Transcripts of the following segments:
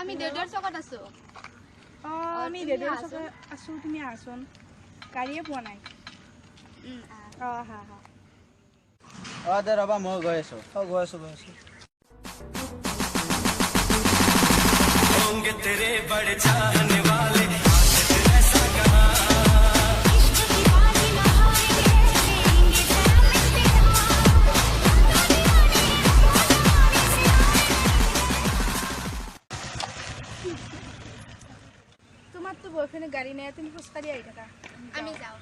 আমি দেউতাৰ চকত আছো আমি দেউতাৰ চকত আছো তুমি আহচোন গাড়ীয়ে পোৱা নাই হা দে ৰবা মই গৈ আছো গৈ আছো होंगे तेरे बड़े चाहने वाले ऐसा कहा তোমার তো বয়ফ্রেন্ডের গাড়ি নেই তুমি খোঁজকাড়ি আই থাকা আমি যাও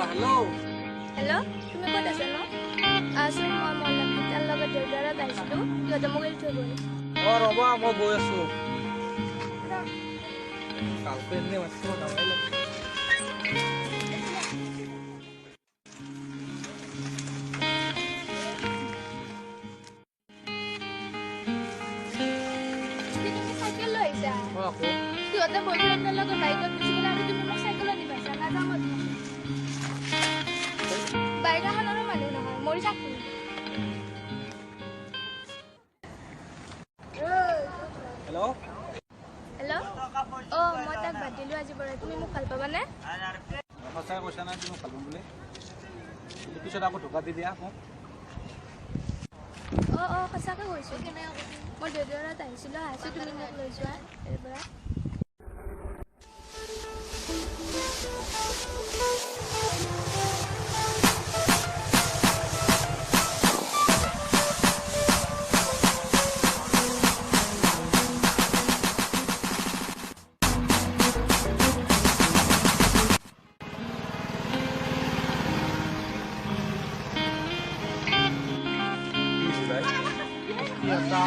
हेलो हेलो তুমি ক'ত আছা নো আছোন মই মল্লপিতাৰ লগত দেউতাৰত আহিছিলোঁ সিহঁতে মোক এৰি থৈ গ'ল ৰবা মই গৈ আছো কালপেনে মাছো নামাইলে তুমি চাইকেল লৈ আহিছা সিহঁতে বয়ফ্ৰেণ্ডৰ লগত বাইকত গুচি গ'লে আৰু তুমি মোক চাইকেলত নিবাইছা নাযাওঁ বাইক এখনৰো মানুহ নহয় মৰি থাকোঁ হেল্ল' হেল্ল' মই তাক বাদ দিলোঁ আজিৰ পৰা তুমি মোক ভাল পাবানে সঁচাই কৈছা নাই তুমি ভাল বুলি পিছত আকৌ ঢোকা দি দিয়া মোক সঁচাকৈ কৈছোঁ মই দেউতাৰত আহিছিলোঁ তুমি মোক লৈ যোৱা ইয়াৰ পৰা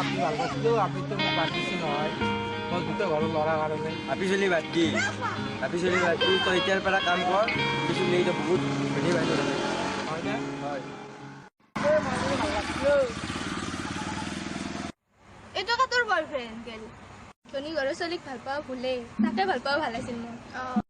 আপনি ভাল পাইছিলো আপনি তো মোক বাদ দিছে নহয় মই গোটেই ঘৰৰ ল'ৰাৰ কাৰণে আপি চলি বাদ দি তই এতিয়াৰ পৰা কাম কৰ পিছলি এতিয়া বহুত ধনী বাইদেউ হয়নে হয় এইটো তোৰ বয়ফ্ৰেণ্ড গেল ধনী ঘৰৰ ছোৱালীক ভাল পাওঁ ভুলেই তাকে ভাল পাওঁ ভাল আছিল মোৰ